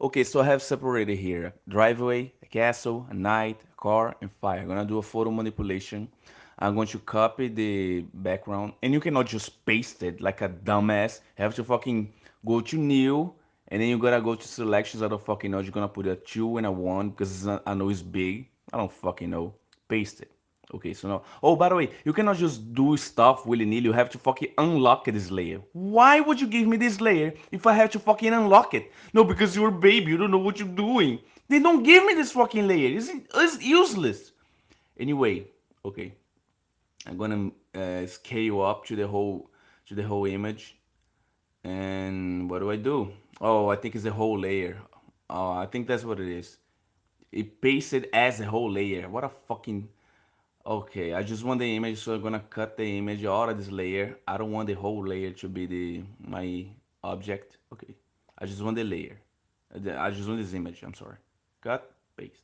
Okay, so I have separated here driveway, a castle, a knight, a car, and fire. I'm gonna do a photo manipulation. I'm going to copy the background, and you cannot just paste it like a dumbass. You have to fucking go to new, and then you gotta go to selections. I don't fucking know. You're gonna put a two and a one because it's not, I know it's big. I don't fucking know. Paste it. Okay, so now. Oh, by the way, you cannot just do stuff willy nilly. You have to fucking unlock this layer. Why would you give me this layer if I have to fucking unlock it? No, because you're a baby. You don't know what you're doing. They don't give me this fucking layer. It's useless. Anyway, okay. I'm gonna scale up to the whole image. And what do I do? Oh, I think it's a whole layer. Oh, I think that's what it is. It pasted as a whole layer. What a fucking. Okay, I just want the image, so I'm gonna cut the image out of this layer. I don't want the whole layer to be the my object. Okay, I just want the layer. I just want this image. I'm sorry. Cut, paste.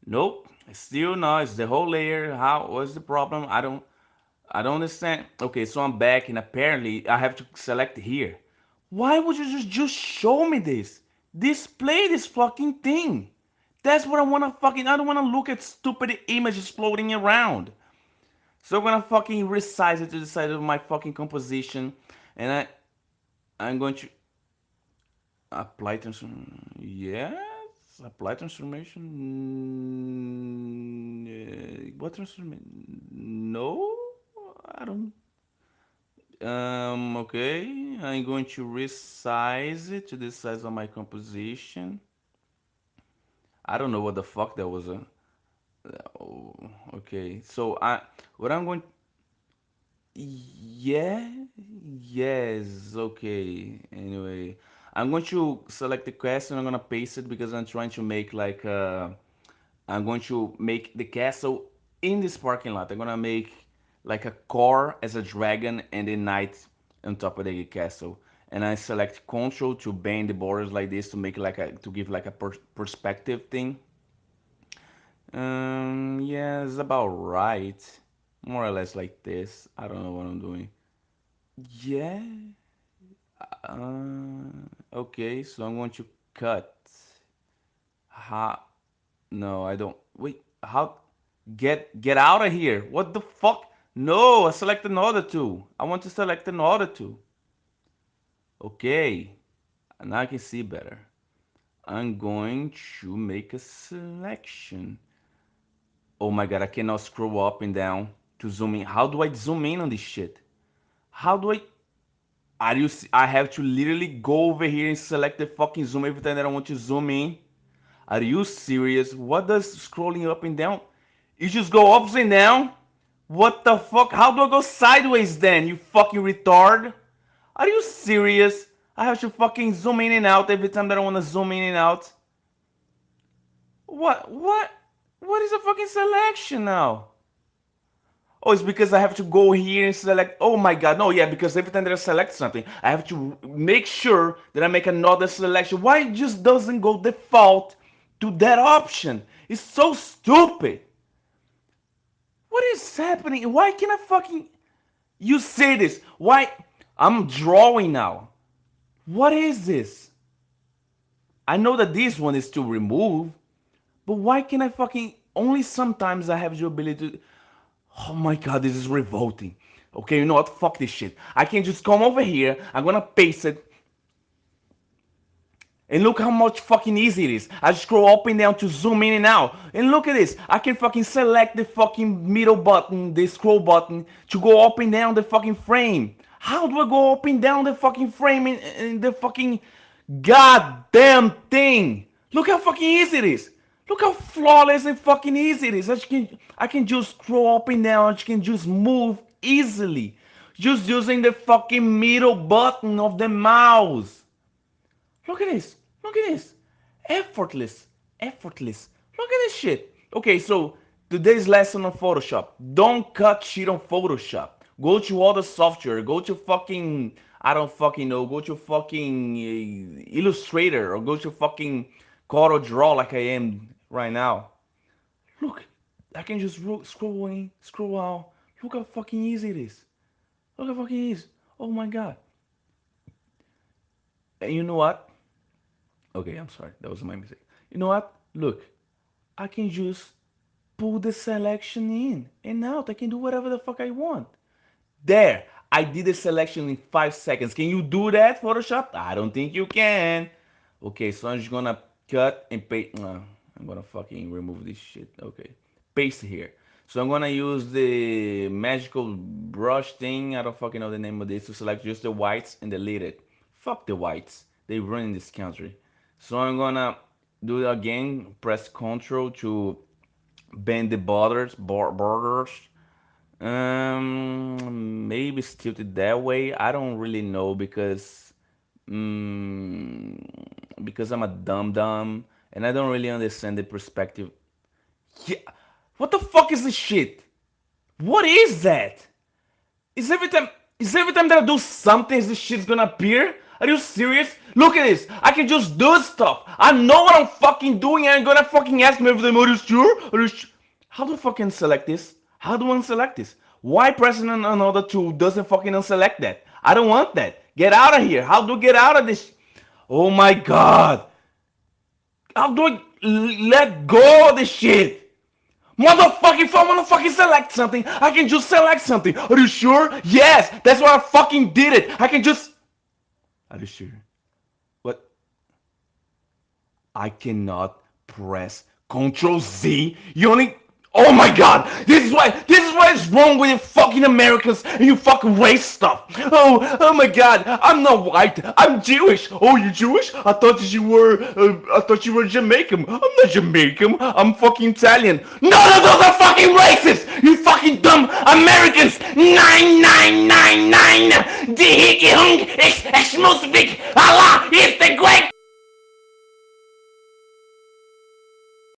Nope, still no. It's the whole layer. How? What's the problem? I don't understand. Okay, so I'm back, and apparently I have to select here. Why would you just show me this? Display this fucking thing. That's what I wanna fucking. I don't wanna look at stupid images floating around. So I'm gonna fucking resize it to the side of my fucking composition, and I'm going to apply transformation. Yes, apply transformation. What transformation? No, I don't. Okay, I'm going to resize it to the size of my composition. I don't know what the fuck that was. Oh, okay, so what I'm going. Yeah, yes, okay. Anyway, I'm going to select the castle and I'm gonna paste it because I'm trying to make like I'm going to make the castle in this parking lot. I'm gonna make like a car as a dragon and a knight on top of the castle. And I select control to bend the borders like this to make like a to give like a perspective thing. Yeah, it's about right. More or less like this. I don't know what I'm doing. Yeah. Okay, so I'm going to cut. How? No, I don't. Wait, how? Get out of here. What the fuck? No, I select another two. I want to select another two. Okay, now I can see better. I'm going to make a selection. Oh my god, I cannot scroll up and down to zoom in. How do I zoom in on this shit? How do I? Are you? I have to literally go over here and select the fucking zoom every time that I want to zoom in. Are you serious? What does scrolling up and down? You just go up and down? What the fuck? How do I go sideways then? You fucking retard? Are you serious? I have to fucking zoom in and out every time that I want to zoom in and out. What? What? What is a fucking selection now? Oh, it's because I have to go here and select. Oh my god, no, yeah, because every time that I select something, I have to make sure that I make another selection. Why it just doesn't go default to that option? It's so stupid. What is happening? Why can I fucking. You say this. Why? I'm drawing now. What is this? I know that this one is to remove, but why can I fucking. Only sometimes I have the ability to. Oh my god, this is revolting. Okay, you know what? Fuck this shit. I can just come over here. I'm gonna paste it. And look how much fucking easy it is. I just scroll up and down to zoom in and out. And look at this. I can fucking select the fucking middle button, the scroll button, to go up and down the fucking frame. How do I go up and down the fucking frame in the fucking goddamn thing? Look how fucking easy it is. Look how flawless and fucking easy it is. I can just scroll up and down. I can just move easily. Just using the fucking middle button of the mouse. Look at this. Look at this. Effortless. Effortless. Look at this shit. Okay, so today's lesson on Photoshop. Don't cut shit on Photoshop. Go to other software. Go to fucking, I don't fucking know. Go to fucking Illustrator or go to fucking Corel Draw like I am right now. Look, I can just scroll in, scroll out. Look how fucking easy it is. Look how fucking easy. Oh my god. And you know what? Okay, I'm sorry. That was my mistake. You know what? Look, I can just pull the selection in and out. I can do whatever the fuck I want. There, I did the selection in 5 seconds. Can you do that, Photoshop? I don't think you can. Okay, so I'm just gonna cut and paste. I'm gonna fucking remove this shit. Okay, paste here. So I'm gonna use the magical brush thing. I don't fucking know the name of this to select just the whites and delete it. Fuck the whites. They run in this country. So I'm gonna do it again. Press Ctrl to bend the borders. Maybe it's tilted that way. I don't really know mm, because I'm a dum dum and I don't really understand the perspective. Yeah, what the fuck is this shit? What is that? Is every time is every time that I do something, this shit's gonna appear? Are you serious? Look at this. I can just do stuff. I know what I'm fucking doing and I'm gonna fucking ask me if the mode is sure. How do I fucking select this? How do I unselect this? Why pressing another tool doesn't fucking unselect that? I don't want that. Get out of here. How do I get out of this? Oh my god. How do I let go of this shit? Motherfucking, if I wanna fucking select something, I can just select something. Are you sure? Yes, that's why I fucking did it. I can just. Are you sure? What? I cannot press Control Z. You only. Oh my god! This is what is wrong with you fucking Americans and you fucking race stuff. Oh my god! I'm not white. I'm Jewish. Oh, you're Jewish? I thought you were Jamaican. I'm not Jamaican. I'm fucking Italian. None of those are fucking racist. You fucking dumb Americans. 9999. Die Hung ist es muss weg. Allah ist der Great.